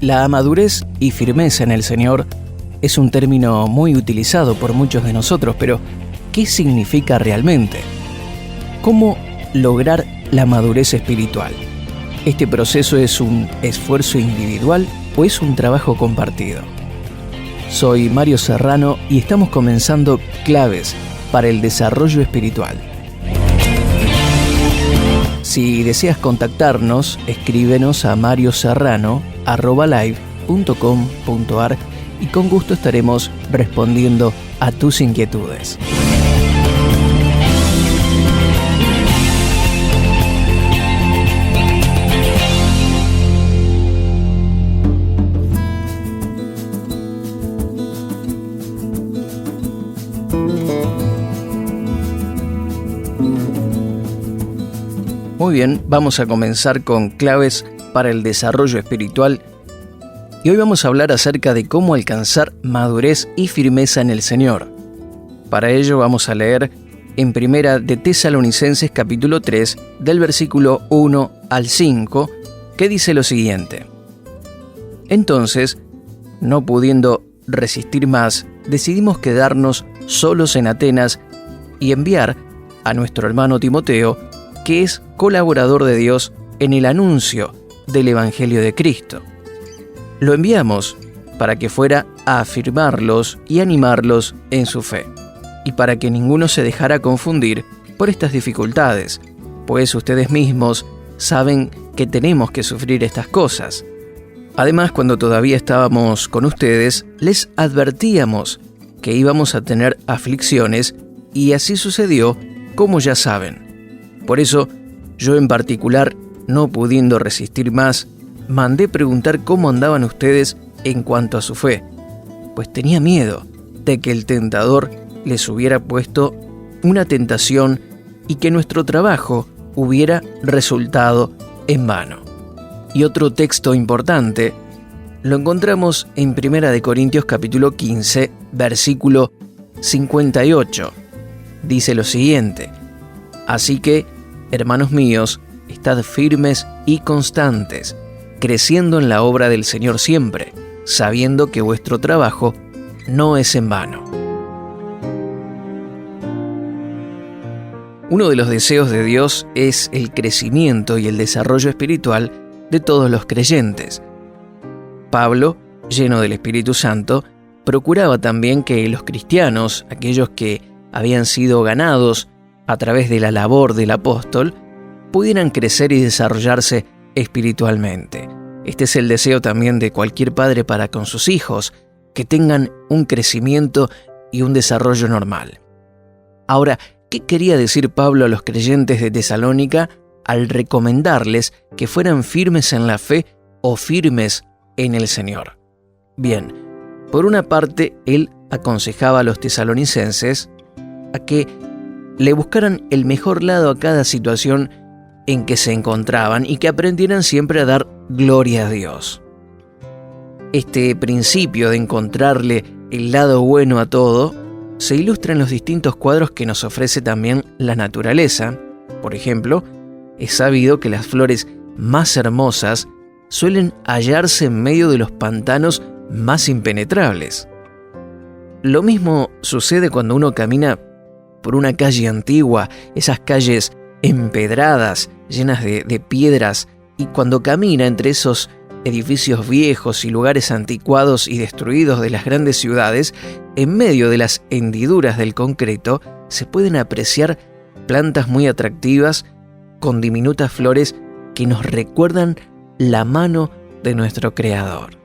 La madurez y firmeza en el Señor es un término muy utilizado por muchos de nosotros, pero ¿qué significa realmente? ¿Cómo lograr la madurez espiritual? ¿Este proceso es un esfuerzo individual o es un trabajo compartido? Soy Mario Serrano y estamos comenzando Claves para el Desarrollo Espiritual. Si deseas contactarnos, escríbenos a marioserrano@live.com.ar y con gusto estaremos respondiendo a tus inquietudes. Muy bien, vamos a comenzar con Claves para el Desarrollo Espiritual y hoy vamos a hablar acerca de cómo alcanzar madurez y firmeza en el Señor. Para ello vamos a leer en Primera de Tesalonicenses capítulo 3 del versículo 1 al 5 que dice lo siguiente: Entonces, no pudiendo resistir más, decidimos quedarnos solos en Atenas y enviar a nuestro hermano Timoteo, que es colaborador de Dios en el anuncio del Evangelio de Cristo. Lo enviamos para que fuera a afirmarlos y animarlos en su fe, y para que ninguno se dejara confundir por estas dificultades, pues ustedes mismos saben que tenemos que sufrir estas cosas. Además, cuando todavía estábamos con ustedes, les advertíamos que íbamos a tener aflicciones, y así sucedió, como ya saben. Por eso, yo en particular, no pudiendo resistir más, mandé preguntar cómo andaban ustedes en cuanto a su fe, pues tenía miedo de que el tentador les hubiera puesto una tentación y que nuestro trabajo hubiera resultado en vano. Y otro texto importante lo encontramos en 1 Corintios capítulo 15, versículo 58. Dice lo siguiente: Así que, hermanos míos, estad firmes y constantes, creciendo en la obra del Señor siempre, sabiendo que vuestro trabajo no es en vano. Uno de los deseos de Dios es el crecimiento y el desarrollo espiritual de todos los creyentes. Pablo, lleno del Espíritu Santo, procuraba también que los cristianos, aquellos que habían sido ganados a través de la labor del apóstol, pudieran crecer y desarrollarse espiritualmente. Este es el deseo también de cualquier padre para con sus hijos, que tengan un crecimiento y un desarrollo normal. Ahora, ¿qué quería decir Pablo a los creyentes de Tesalónica al recomendarles que fueran firmes en la fe o firmes en el Señor? Bien, por una parte, él aconsejaba a los tesalonicenses a que le buscaran el mejor lado a cada situación en que se encontraban y que aprendieran siempre a dar gloria a Dios. Este principio de encontrarle el lado bueno a todo se ilustra en los distintos cuadros que nos ofrece también la naturaleza. Por ejemplo, es sabido que las flores más hermosas suelen hallarse en medio de los pantanos más impenetrables. Lo mismo sucede cuando uno camina por una calle antigua, esas calles empedradas, llenas de piedras, y cuando camina entre esos edificios viejos y lugares anticuados y destruidos de las grandes ciudades, en medio de las hendiduras del concreto, se pueden apreciar plantas muy atractivas con diminutas flores que nos recuerdan la mano de nuestro Creador.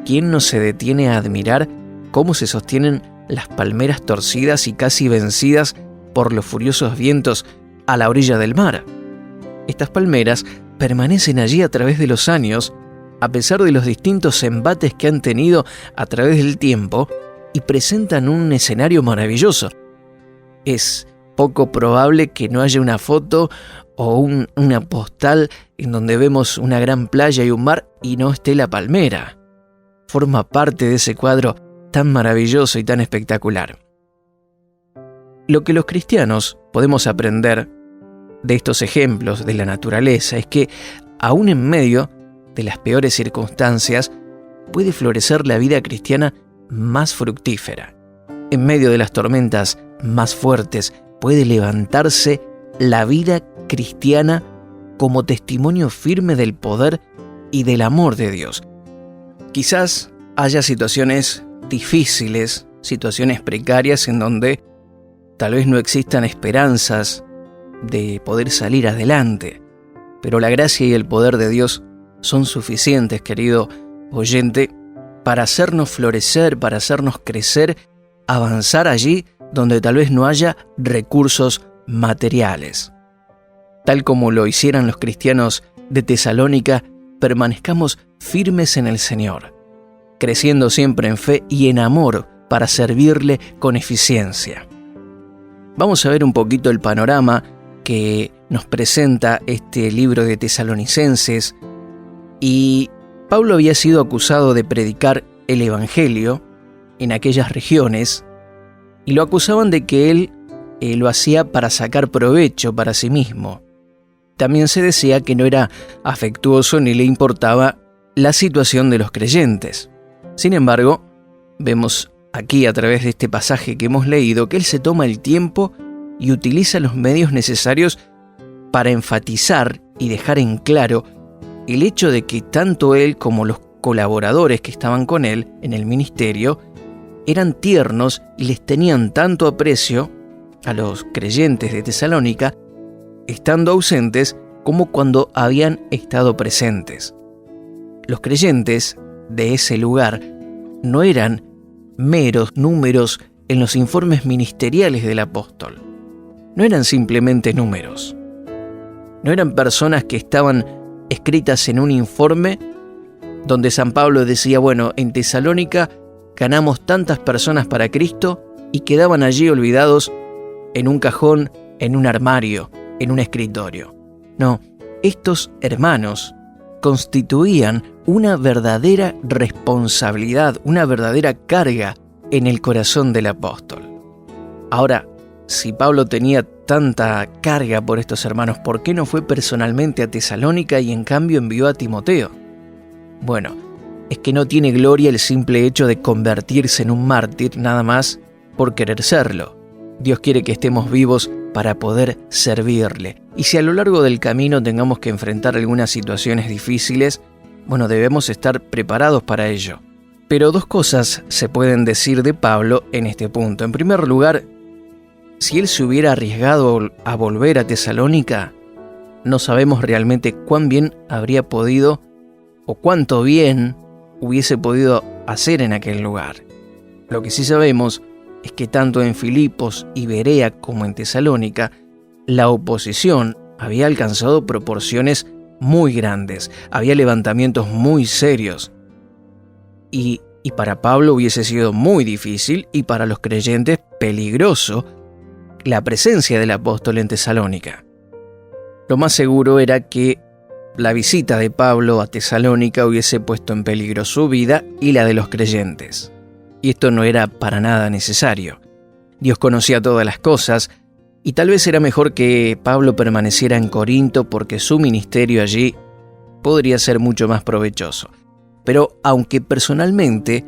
¿Quién no se detiene a admirar cómo se sostienen las palmeras torcidas y casi vencidas por los furiosos vientos a la orilla del mar? Estas palmeras permanecen allí a través de los años, a pesar de los distintos embates que han tenido a través del tiempo, y presentan un escenario maravilloso. Es poco probable que no haya una foto o una postal en donde vemos una gran playa y un mar y no esté la palmera. Forma parte de ese cuadro tan maravilloso y tan espectacular. Lo que los cristianos podemos aprender de estos ejemplos de la naturaleza es que, aún en medio de las peores circunstancias, puede florecer la vida cristiana más fructífera. En medio de las tormentas más fuertes, puede levantarse la vida cristiana como testimonio firme del poder y del amor de Dios. Quizás haya situaciones difíciles, situaciones precarias en donde tal vez no existan esperanzas de poder salir adelante, pero la gracia y el poder de Dios son suficientes, querido oyente, para hacernos florecer, para hacernos crecer, avanzar allí donde tal vez no haya recursos materiales. Tal como lo hicieran los cristianos de Tesalónica, permanezcamos firmes en el Señor, creciendo siempre en fe y en amor para servirle con eficiencia. Vamos a ver un poquito el panorama que nos presenta este libro de Tesalonicenses. Y Pablo había sido acusado de predicar el Evangelio en aquellas regiones y lo acusaban de que él lo hacía para sacar provecho para sí mismo. También se decía que no era afectuoso ni le importaba la situación de los creyentes. Sin embargo, vemos aquí a través de este pasaje que hemos leído que él se toma el tiempo y utiliza los medios necesarios para enfatizar y dejar en claro el hecho de que tanto él como los colaboradores que estaban con él en el ministerio eran tiernos y les tenían tanto aprecio a los creyentes de Tesalónica, estando ausentes como cuando habían estado presentes. Los creyentes de ese lugar no eran meros números en los informes ministeriales del apóstol. No eran simplemente números. No eran personas que estaban escritas en un informe donde San Pablo decía, bueno, en Tesalónica ganamos tantas personas para Cristo, y quedaban allí olvidados en un cajón, en un armario, en un escritorio. No, estos hermanos constituían una verdadera responsabilidad, una verdadera carga en el corazón del apóstol. Ahora, si Pablo tenía tanta carga por estos hermanos, ¿por qué no fue personalmente a Tesalónica y en cambio envió a Timoteo? Bueno, es que no tiene gloria el simple hecho de convertirse en un mártir nada más por querer serlo. Dios quiere que estemos vivos para poder servirle. Y si a lo largo del camino tengamos que enfrentar algunas situaciones difíciles, bueno, debemos estar preparados para ello. Pero dos cosas se pueden decir de Pablo en este punto. En primer lugar, si él se hubiera arriesgado a volver a Tesalónica, no sabemos realmente cuán bien habría podido o cuánto bien hubiese podido hacer en aquel lugar. Lo que sí sabemos es que tanto en Filipos y Berea como en Tesalónica, la oposición había alcanzado proporciones muy grandes, había levantamientos muy serios. Y para Pablo hubiese sido muy difícil y para los creyentes peligroso la presencia del apóstol en Tesalónica. Lo más seguro era que la visita de Pablo a Tesalónica hubiese puesto en peligro su vida y la de los creyentes. Y esto no era para nada necesario. Dios conocía todas las cosas y tal vez era mejor que Pablo permaneciera en Corinto porque su ministerio allí podría ser mucho más provechoso. Pero aunque personalmente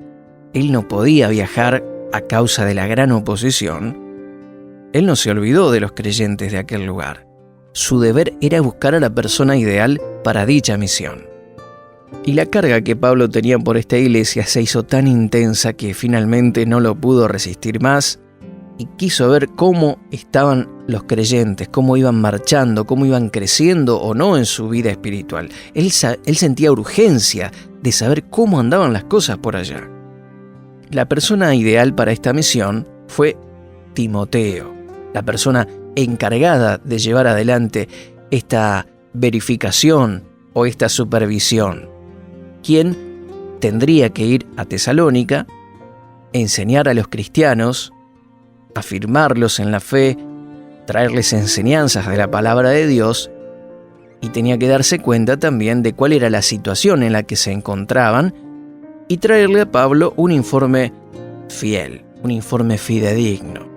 él no podía viajar a causa de la gran oposición, él no se olvidó de los creyentes de aquel lugar. Su deber era buscar a la persona ideal para dicha misión. Y la carga que Pablo tenía por esta iglesia se hizo tan intensa que finalmente no lo pudo resistir más y quiso ver cómo estaban los creyentes, cómo iban marchando, cómo iban creciendo o no en su vida espiritual. Él sentía urgencia de saber cómo andaban las cosas por allá. La persona ideal para esta misión fue Timoteo, la persona encargada de llevar adelante esta verificación o esta supervisión, quien tendría que ir a Tesalónica, enseñar a los cristianos, afirmarlos en la fe, traerles enseñanzas de la palabra de Dios, y tenía que darse cuenta también de cuál era la situación en la que se encontraban y traerle a Pablo un informe fiel, un informe fidedigno.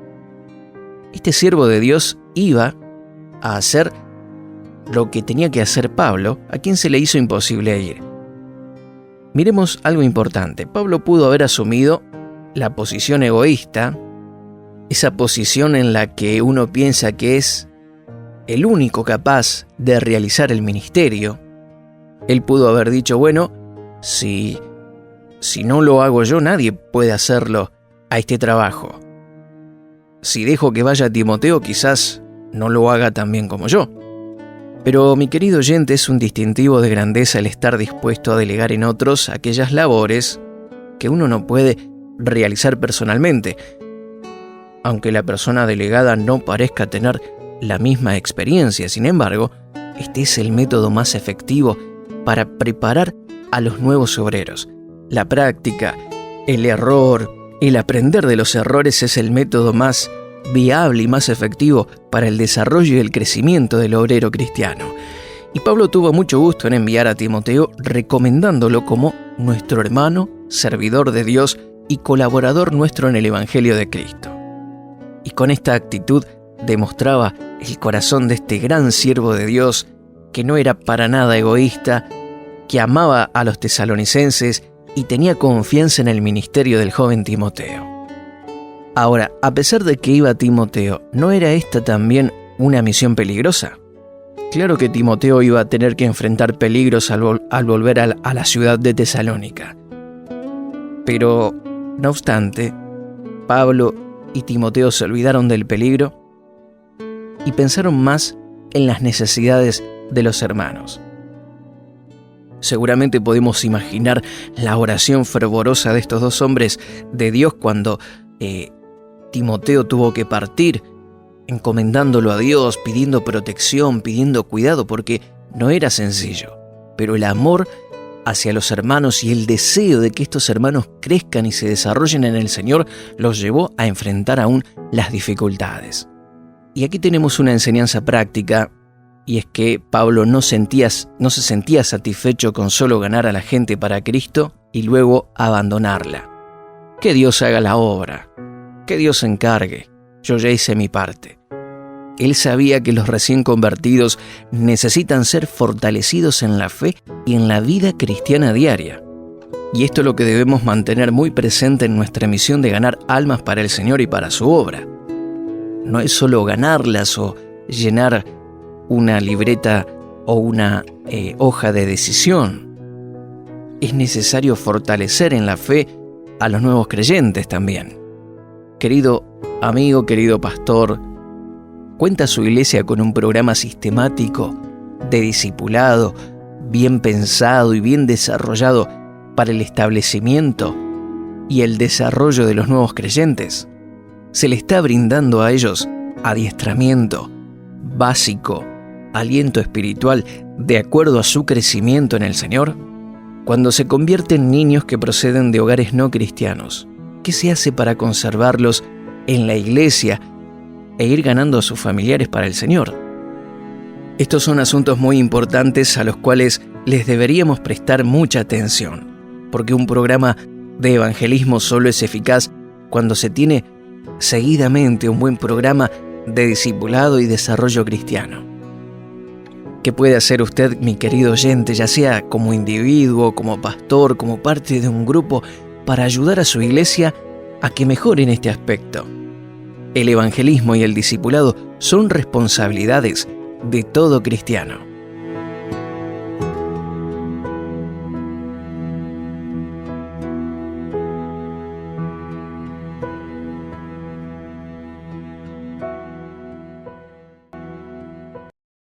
Este siervo de Dios iba a hacer lo que tenía que hacer Pablo, a quien se le hizo imposible ir. Miremos algo importante. Pablo pudo haber asumido la posición egoísta, esa posición en la que uno piensa que es el único capaz de realizar el ministerio. Él pudo haber dicho, bueno, si no lo hago yo, nadie puede hacerlo a este trabajo. Si dejo que vaya Timoteo, quizás no lo haga tan bien como yo. Pero, mi querido oyente, es un distintivo de grandeza el estar dispuesto a delegar en otros aquellas labores que uno no puede realizar personalmente. Aunque la persona delegada no parezca tener la misma experiencia, sin embargo, este es el método más efectivo para preparar a los nuevos obreros. La práctica, el error, el aprender de los errores es el método más viable y más efectivo para el desarrollo y el crecimiento del obrero cristiano. Y Pablo tuvo mucho gusto en enviar a Timoteo recomendándolo como nuestro hermano, servidor de Dios y colaborador nuestro en el Evangelio de Cristo. Y con esta actitud demostraba el corazón de este gran siervo de Dios, que no era para nada egoísta, que amaba a los tesalonicenses y tenía confianza en el ministerio del joven Timoteo. Ahora, a pesar de que iba Timoteo, ¿no era esta también una misión peligrosa? Claro que Timoteo iba a tener que enfrentar peligros al volver a la ciudad de Tesalónica. Pero, no obstante, Pablo y Timoteo se olvidaron del peligro y pensaron más en las necesidades de los hermanos. Seguramente podemos imaginar la oración fervorosa de estos dos hombres de Dios cuando Timoteo tuvo que partir, encomendándolo a Dios, pidiendo protección, pidiendo cuidado, porque no era sencillo. Pero el amor hacia los hermanos y el deseo de que estos hermanos crezcan y se desarrollen en el Señor los llevó a enfrentar aún las dificultades. Y aquí tenemos una enseñanza práctica, y es que Pablo no se sentía satisfecho con solo ganar a la gente para Cristo y luego abandonarla. Que Dios haga la obra, que Dios se encargue, yo ya hice mi parte. Él sabía que los recién convertidos necesitan ser fortalecidos en la fe y en la vida cristiana diaria. Y esto es lo que debemos mantener muy presente en nuestra misión de ganar almas para el Señor y para su obra. No es solo ganarlas o llenar una libreta o una hoja de decisión. Es necesario fortalecer en la fe a los nuevos creyentes también. Querido amigo, querido pastor, ¿cuenta su iglesia con un programa sistemático de discipulado, bien pensado y bien desarrollado para el establecimiento y el desarrollo de los nuevos creyentes? ¿Se le está brindando a ellos adiestramiento básico, aliento espiritual de acuerdo a su crecimiento en el Señor? Cuando se convierten niños que proceden de hogares no cristianos, ¿qué se hace para conservarlos en la iglesia e ir ganando a sus familiares para el Señor? Estos son asuntos muy importantes a los cuales les deberíamos prestar mucha atención, porque un programa de evangelismo solo es eficaz cuando se tiene seguidamente un buen programa de discipulado y desarrollo cristiano. ¿Qué puede hacer usted, mi querido oyente, ya sea como individuo, como pastor, como parte de un grupo, para ayudar a su iglesia a que mejore en este aspecto? El evangelismo y el discipulado son responsabilidades de todo cristiano.